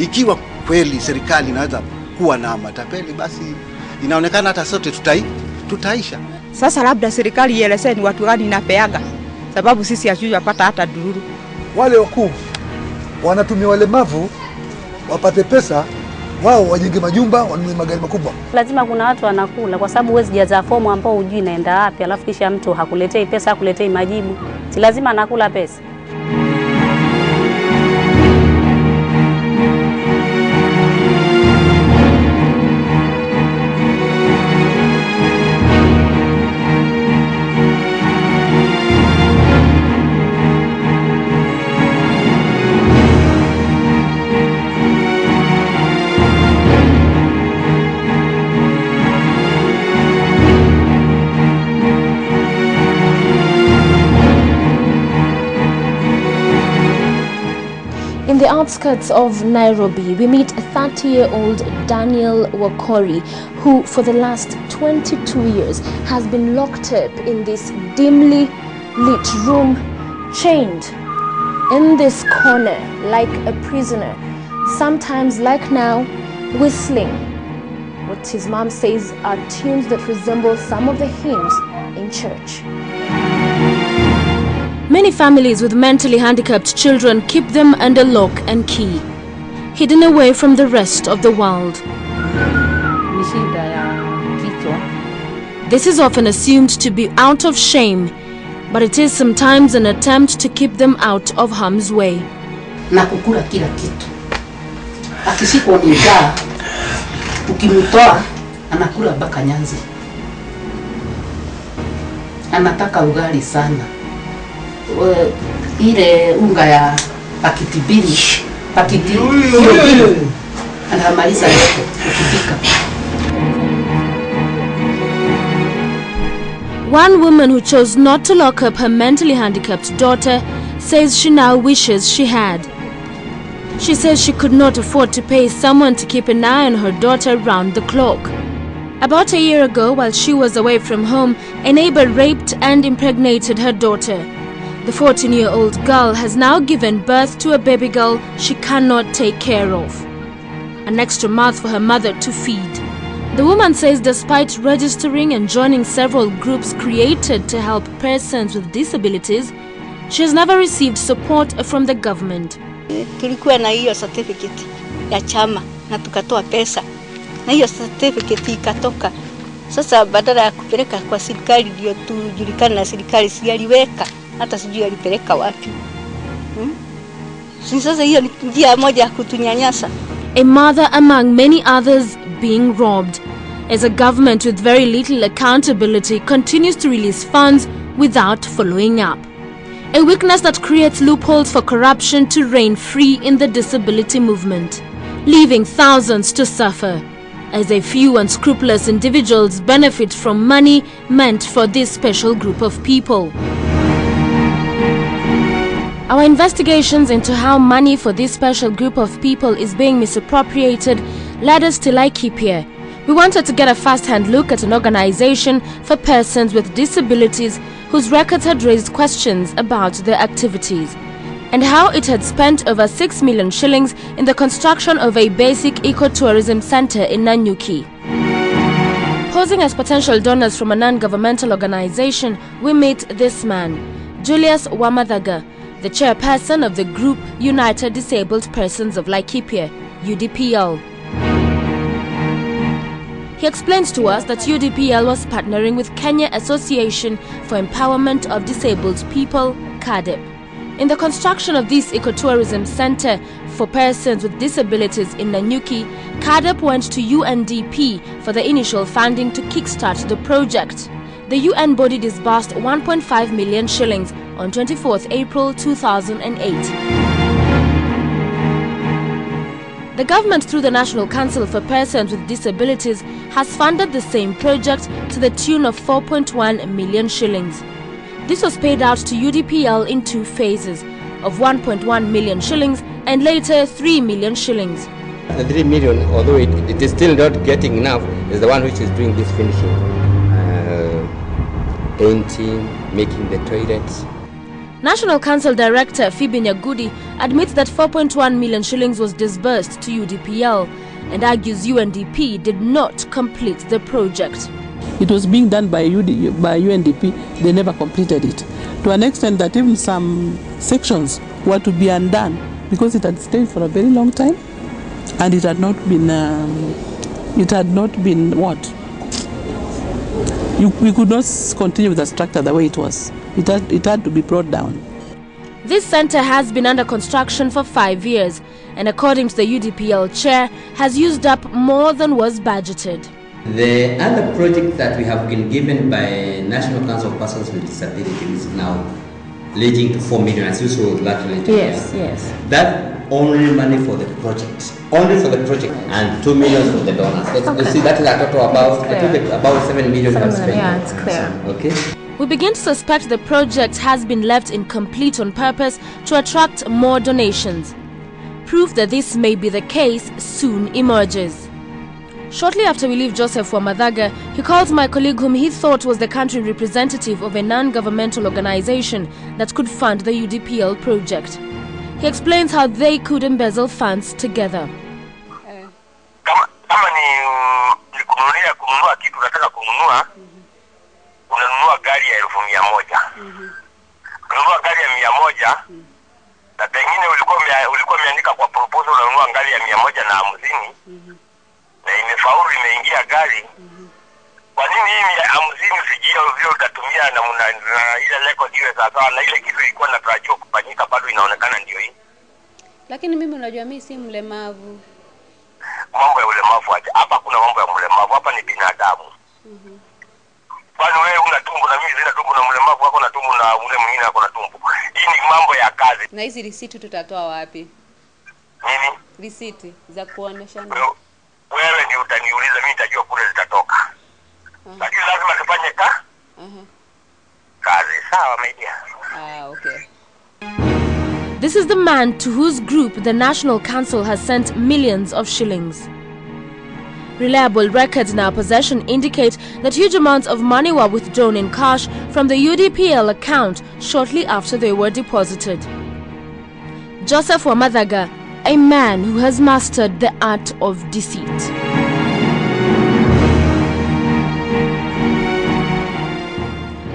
Ikiwa kweli serikali inaweza kuwa na matapeli, basi inaonekana hata sote tutaisha. Sasa labda serikali ieleze ni watu gani inapeaga, sababu sisi hatujapata hata dururu. Wale wakuu wanatumia walemavu wapate pesa, wao wajenge majumba, wanunue magari makubwa. Lazima kuna watu wanakula, kwa sababu huwezi jaza fomu ambao hujui inaenda wapi, alafu kisha mtu hakuletei pesa, hakuletei majibu. Si lazima anakula pesa. In the outskirts of Nairobi, we meet a 30-year-old Daniel Wakori, who for the last 22 years has been locked up in this dimly lit room, chained in this corner like a prisoner, sometimes like now, whistling what his mom says are tunes that resemble some of the hymns in church. Many families with mentally handicapped children keep them under lock and key, hidden away from the rest of the world. This is often assumed to be out of shame, but it is sometimes an attempt to keep them out of harm's way. Nakukula kila kitu. Akishikwa ni njaa, ukimtoa anakula mpaka nyanzi. Anataka ugali sana. Ile unga ya pakiti mbili, pakiti hiyo anamaliza yote ukipika. One woman who chose not to lock up her mentally handicapped daughter says she now wishes she had. She says she could not afford to pay someone to keep an eye on her daughter round the clock. About a year ago, while she was away from home, a neighbor raped and impregnated her daughter. The 14-year-old girl has now given birth to a baby girl she cannot take care of. An extra mouth for her mother to feed. The woman says despite registering and joining several groups created to help persons with disabilities, she has never received support from the government. Tulikuwa na hiyo certificate ya chama na tukatoa pesa. Na hiyo certificate ikatoka. Sasa badala ya kupeleka kwa serikali ndio tujulikane na serikali sijaliweka. Hata sijui alipeleka wapi. Sasa hiyo ni njia moja ya kutunyanyasa. A mother among many others being robbed, as a government with very little accountability continues to release funds without following up. A weakness that creates loopholes for corruption to reign free in the disability movement, leaving thousands to suffer, as a few unscrupulous individuals benefit from money meant for this special group of people. Our investigations into how money for this special group of people is being misappropriated led us to Laikipia. We wanted to get a first-hand look at an organization for persons with disabilities whose records had raised questions about their activities and how it had spent over 6 million shillings in the construction of a basic ecotourism center in Nanyuki. Posing as potential donors from a non-governmental organization, we meet this man, Julius Wamadhaga, the chairperson of the group United Disabled Persons of Laikipia, UDPL. He explains to us that UDPL was partnering with Kenya Association for Empowerment of Disabled People, KADEP, in the construction of this ecotourism center for persons with disabilities in Nanyuki. KADEP went to UNDP for the initial funding to kickstart the project. The UN body disbursed 1.5 million shillings on 24th April 2008. The government, through the National Council for Persons with Disabilities, has funded the same project to the tune of 4.1 million shillings. This was paid out to UDPL in 2 phases of 1.1 million shillings and later 3 million shillings. The 3 million, although it is still not getting enough, is the one which is doing this finishing, painting, making the toilets. National Council Director Phoebe Nyagudi admits that 4.1 million shillings was disbursed to UDPL and argues UNDP did not complete the project. It was being done by UNDP, they never completed it. To an extent that even some sections were to be undone because it had stayed for a very long time and it had not been what? We could not continue with the structure the way it was. It had to be brought down. This center has been under construction for 5 years and according to the UDPL chair has used up more than was budgeted. The other project that we have been given by National Council of Persons with Disabilities is now leading to 4 million, as usual with that related. Yes. That only money for the project, and 2 million for the donors. You see, that is a total about 7 million. Yeah, it's clear. Okay. We begin to suspect the project has been left incomplete on purpose to attract more donations. Proof that this may be the case soon emerges. Shortly after we leave Joseph Wamadhaga, he calls my colleague whom he thought was the country representative of a non-governmental organization that could fund the UDPL project. He explains how they could embezzle funds together. Unanunua gari ya 1,100. Unanunua gari ya 100 na pengine ulikuwa umeandika kwa proposal unanunua gari ya 150 na imefaulu imeingia gari. Kwa nini hii 50 usijia vile utatumia na ile record iwe sawa na ile kitu ilikuwa inatarajiwa kufanyika bado inaonekana ndio hii? Lakini mimi unajua mimi si mlemavu. Mambo ya ulemavu aje? Hapa kuna mambo ya mlemavu, hapa ni binadamu. Kwani wewe una tumbo na mimi sina tumbo na mlemavu wako na tumbo na ule mwingine wako na tumbo. Hii ni mambo ya kazi. Na hizi risiti tutatoa wapi? Nini? Risiti za kuonesha. Wewe ndio utaniuliza, mimi nitajua kule zitatoka. Lakini lazima tufanye kazi. Sawa, my dear. Okay. This is the man to whose group the National Council has sent millions of shillings. Reliable records in our possession indicate that huge amounts of money were withdrawn in cash from the UDPL account shortly after they were deposited. Joseph Wamadhaga, a man who has mastered the art of deceit.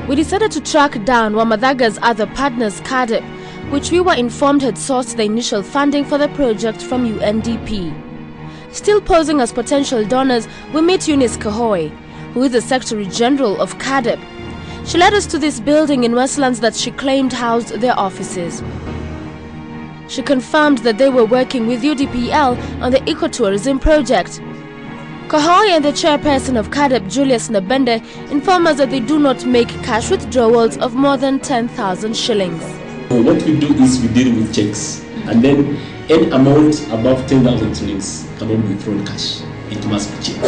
We decided to track down Wamadhaga's other partners, CADEP, which we were informed had sourced the initial funding for the project from UNDP. Still posing as potential donors, we meet Eunice Kahoy, who is the Secretary General of CADEP. She led us to this building in Westlands that she claimed housed their offices. She confirmed that they were working with UDPL on the ecotourism project. Kahoy and the chairperson of CADEP, Julius Nabende, inform us that they do not make cash withdrawals of more than 10,000 shillings. What we do is we deal with checks, and then any amount above 10,000 shillings cannot be withdrawn cash. It must be checked.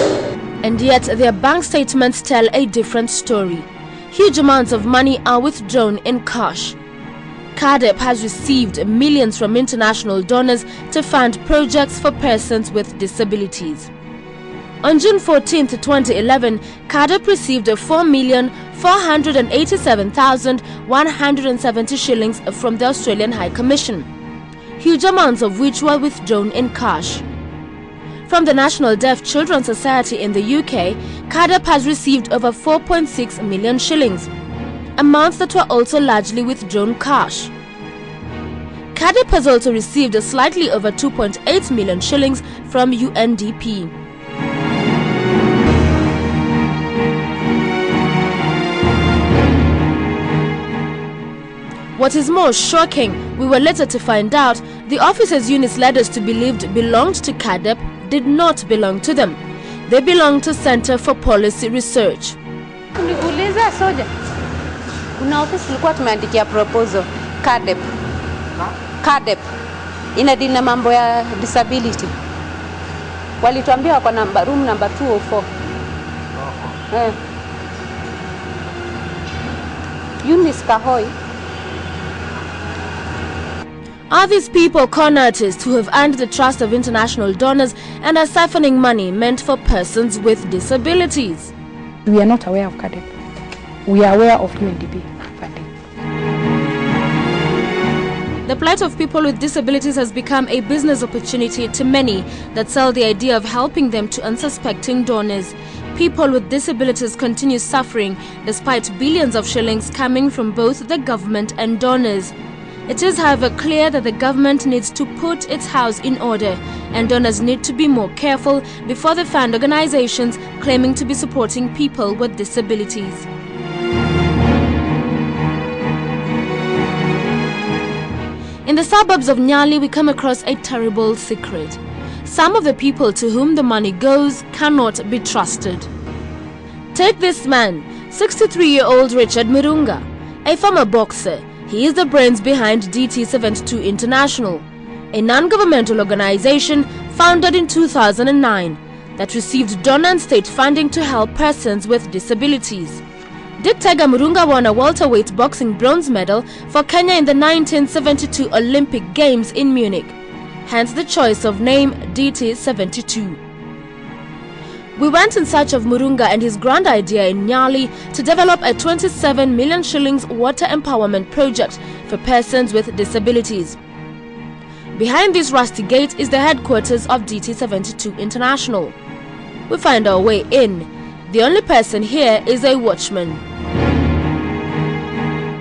And yet their bank statements tell a different story. Huge amounts of money are withdrawn in cash. CADEP has received millions from international donors to fund projects for persons with disabilities. On June 14, 2011, CADEP received 4,487,170 shillings from the Australian High Commission, huge amounts of which were withdrawn in cash. From the National Deaf Children's Society in the UK, CADEP has received over 4.6 million shillings, amounts that were also largely withdrawn cash. CADEP has also received slightly over 2.8 million shillings from UNDP. What is more shocking, we were later to find out the officers Eunice led us to believed belonged to CADEP did not belong to them. They belong to Center for Policy Research. Nikuuliza soja. Kuna ofisi ilikuwa tumeandikia proposal CADEP. CADEP inadili mambo ya disability. Walituambia wako namba room number 204. Eunice Kahoy. Are these people con artists who have earned the trust of international donors and are siphoning money meant for persons with disabilities? We are not aware of CADEP. We are aware of UNDP funding. The plight of people with disabilities has become a business opportunity to many that sell the idea of helping them to unsuspecting donors. People with disabilities continue suffering despite billions of shillings coming from both the government and donors. It is, however, clear that the government needs to put its house in order, and donors need to be more careful before they fund organizations claiming to be supporting people with disabilities. In the suburbs of Nyali, we come across a terrible secret. Some of the people to whom the money goes cannot be trusted. Take this man, 63-year-old Richard Murunga, a former boxer. He is the brains behind DT72 International, a non-governmental organization founded in 2009 that received donor and state funding to help persons with disabilities. Ditega Murunga won a welterweight boxing bronze medal for Kenya in the 1972 Olympic Games in Munich, hence the choice of name DT72. We went in search of Murunga and his grand idea in Nyali to develop a 27 million shillings water empowerment project for persons with disabilities. Behind this rusty gate is the headquarters of DT72 International. We find our way in. The only person here is a watchman.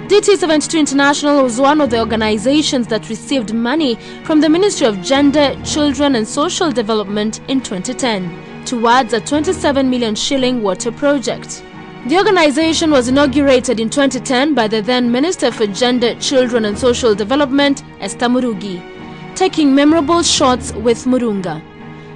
DT72 International was one of the organizations that received money from the Ministry of Gender, Children and Social Development in 2010 towards a 27 million shilling water project. The organization was inaugurated in 2010 by the then Minister for Gender, Children and Social Development, Esther Murugi, taking memorable shots with Murunga.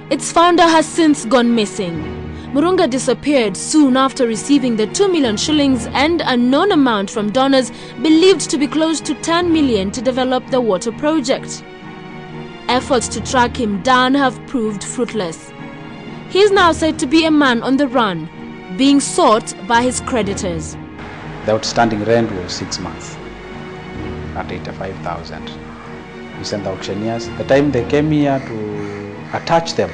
Its founder has since gone missing. Murunga disappeared soon after receiving the 2 million shillings and a known amount from donors believed to be close to 10 million to develop the water project. Efforts to track him down have proved fruitless. He is now said to be a man on the run, being sought by his creditors. The outstanding rent was 6 months at 85,000. We sent the auctioneers. The time they came here to attach them,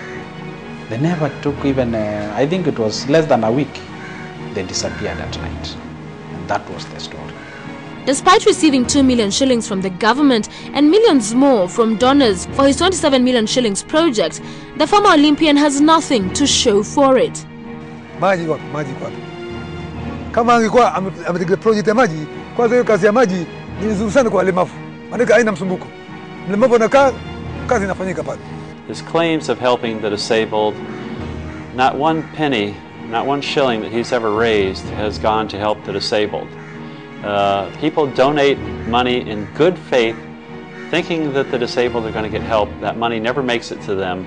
they never took even, I think it was less than a week. They disappeared at night. And that was the story. Despite receiving 2 million shillings from the government and millions more from donors for his 27 million shillings project, the former Olympian has nothing to show for it. Maji wapi? Maji wapi? Kama angekuwa ametekeleza project ya maji, kwanza hiyo kazi ya maji ni nzuri sana kwa walemavu. Maana haina msumbuko. Mlemavu anakaa, kazi inafanyika pale. His claims of helping the disabled, not one penny, not one shilling that he's ever raised has gone to help the disabled. People donate money in good faith, thinking that the disabled are going to get help. That money never makes it to them.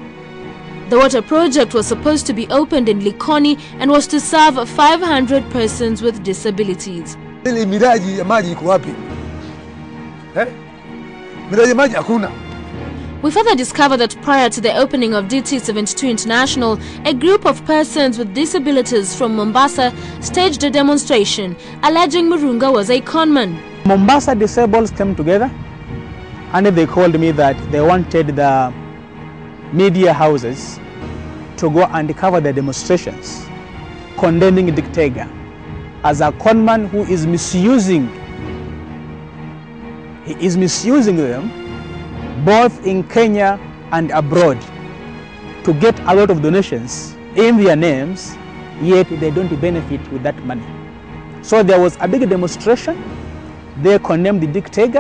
The water project was supposed to be opened in Likoni and was to serve 500 persons with disabilities. Ile miraji ya maji iko wapi? Miraji ya maji hakuna. We further discover that prior to the opening of DT72 International, a group of persons with disabilities from Mombasa staged a demonstration alleging Murunga was a conman. Mombasa disabled came together and they called me that they wanted the media houses to go and cover the demonstrations condemning Deceit as a conman who is misusing. He is misusing them both in Kenya and abroad to get a lot of donations in their names, yet they don't benefit with that money. So there was a big demonstration. They condemned the Deceit.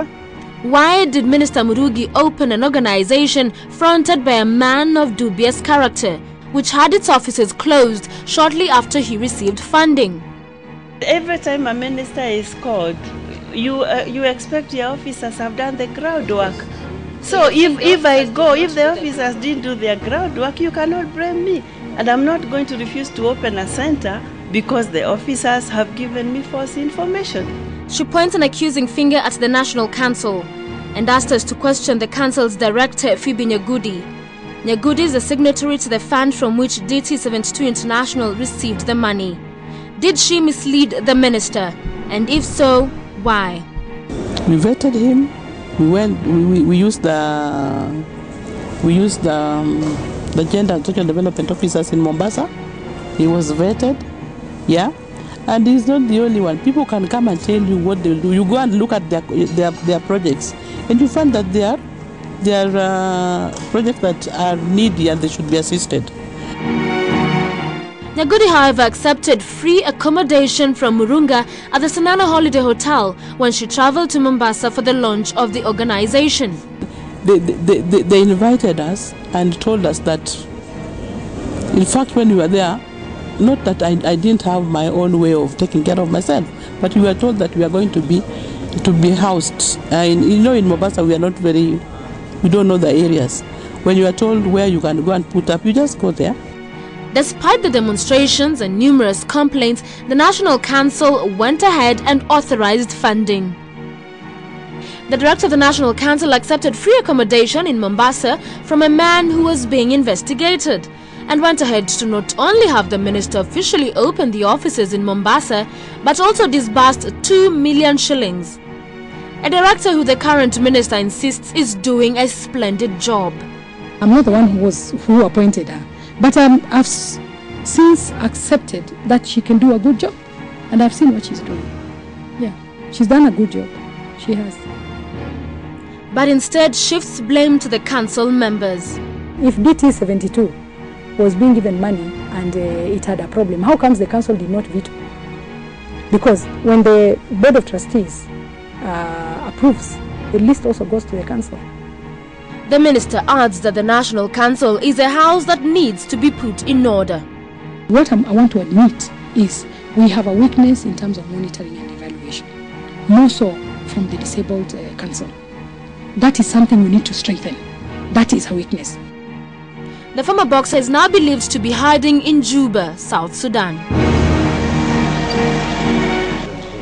Why did Minister Murugi open an organization fronted by a man of dubious character, which had its offices closed shortly after he received funding? Every time a minister is called, you expect your officers have done the groundwork. So if I go, if the officers didn't do their groundwork, you cannot blame me. And I'm not going to refuse to open a center because the officers have given me false information. She points an accusing finger at the National Council and asked us to question the council's director, Phoebe Nyagudi. Nyagudi is a signatory to the fund from which DT72 International received the money. Did she mislead the minister? And if so, why? We vetted him. We used the gender and social development officers in Mombasa. He was vetted, yeah, and he's not the only one. People can come and tell you what they'll do. You go and look at their projects. and you find that there are projects that are needy and they should be assisted. Nyagudi, however, accepted free accommodation from Murunga at the Sanana Holiday Hotel when she traveled to Mombasa for the launch of the organization. They invited us and told us that, in fact, when we were there, not that I didn't have my own way of taking care of myself, but we were told that we are going to be housed. In Mombasa we don't know the areas. When you are told where you can go and put up, you just go there. Despite the demonstrations and numerous complaints, the National Council went ahead and authorized funding. The director of the National Council accepted free accommodation in Mombasa from a man who was being investigated, and went ahead to not only have the minister officially open the offices in Mombasa, but also disbursed 2 million shillings. A director who the current minister insists is doing a splendid job. I'm not the one who appointed her, but I've since accepted that she can do a good job, and I've seen what she's doing. Yeah, she's done a good job. She has. But instead shifts blame to the council members. If DT 72 was being given money and it had a problem, how comes the council did not veto? Because when the board of trustees approves, the list also goes to the council. The minister adds that the National Council is a house that needs to be put in order. What I want to admit is we have a weakness in terms of monitoring and evaluation, more so from the disabled council. That is something we need to strengthen. That is a weakness. The former boxer is now believed to be hiding in Juba, South Sudan.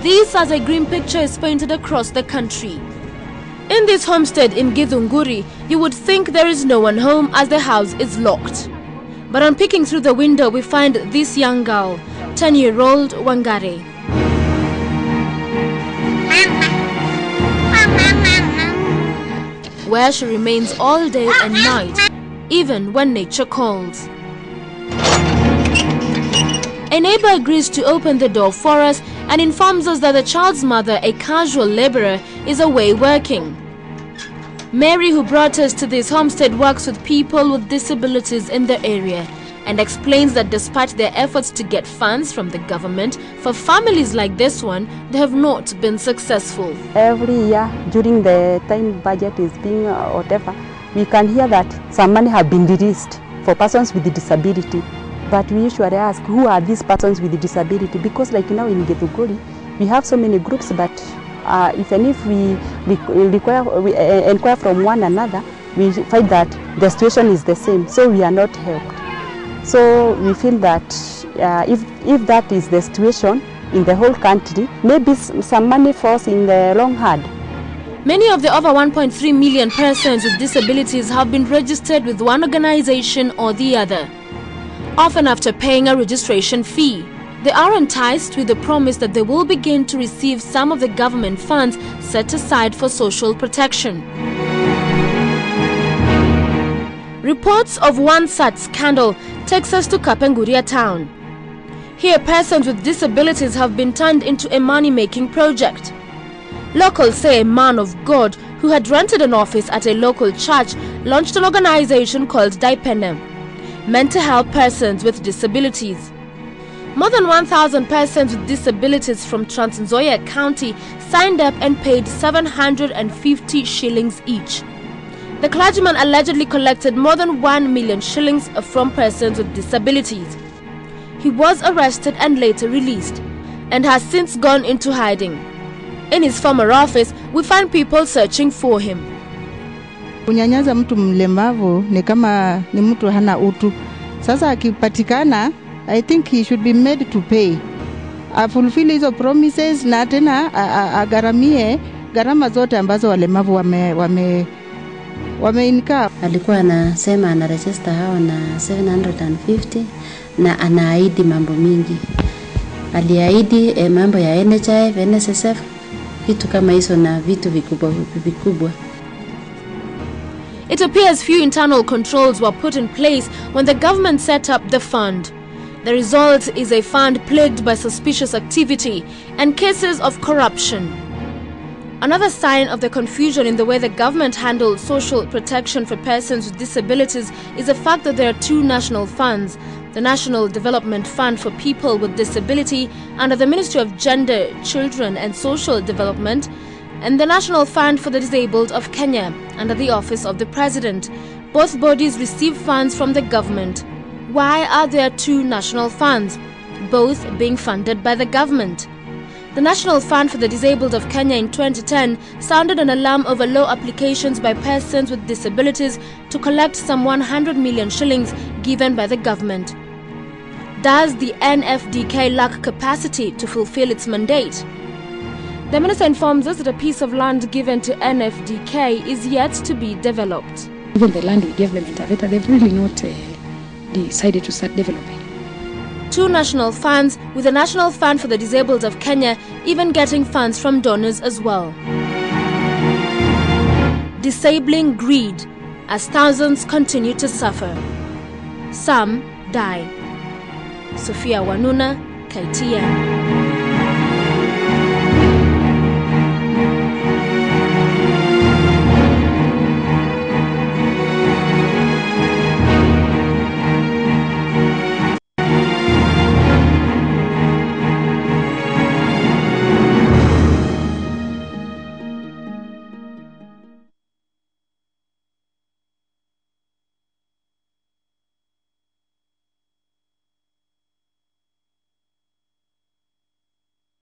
This as a grim picture is painted across the country. In this homestead in Githunguri, you would think there is no one home as the house is locked. But on peeking through the window, we find this young girl, 10-year-old Wangare. Where she remains all day and night, even when nature calls. A neighbor agrees to open the door for us and informs us that the child's mother, a casual laborer, is away working. Mary, who brought us to this homestead, works with people with disabilities in the area and explains that despite their efforts to get funds from the government, for families like this one, they have not been successful. Every year during the time budget is being whatever, we can hear that some money have been released for persons with disability. But we usually ask, who are these persons with disability? Because like now in Githunguri, we have so many groups, but even if we inquire from one another, we find that the situation is the same, so we are not helped. So we feel that if that is the situation in the whole country, maybe some money falls in the wrong hand. Many of the over 1.3 million persons with disabilities have been registered with one organization or the other. Often after paying a registration fee, they are enticed with the promise that they will begin to receive some of the government funds set aside for social protection. Reports of one such scandal takes us to Kapenguria town. Here, persons with disabilities have been turned into a money-making project. Locals say a man of God who had rented an office at a local church launched an organization called Diverting, meant to help persons with disabilities. More than 1,000 persons with disabilities from Trans Nzoia County signed up and paid 750 shillings each. The clergyman allegedly collected more than 1 million shillings from persons with disabilities. He was arrested and later released, and has since gone into hiding. In his former office, we find people searching for him. Kunyanyaza mtu mlemavu ni kama ni mtu hana utu. Sasa akipatikana, I think he should be made to pay. Fulfill hizo promises na tena agaramie gharama zote ambazo walemavu wameinkaa. Alikuwa anasema ana register hao na 750 na anaahidi mambo mingi. Aliahidi mambo ya NHIF, NSSF, vitu kama hizo na vitu vikubwa. It appears few internal controls were put in place when the government set up the fund. The result is a fund plagued by suspicious activity and cases of corruption. Another sign of the confusion in the way the government handles social protection for persons with disabilities is the fact that there are two national funds: the National Development Fund for People with Disability under the Ministry of Gender, Children and Social Development, and the National Fund for the Disabled of Kenya under the Office of the President. Both bodies receive funds from the government. Why are there two national funds, both being funded by the government? The National Fund for the Disabled of Kenya in 2010 sounded an alarm over low applications by persons with disabilities to collect some 100 million shillings given by the government. Does the NFDK lack capacity to fulfill its mandate? The minister informs us that a piece of land given to NFDK is yet to be developed. Even the land we gave them in Taveta, they've really not decided to start developing. Two national funds, with the National Fund for the Disabled of Kenya even getting funds from donors as well. Disabling greed as thousands continue to suffer. Some die. Sophia, Wanuna, KTN.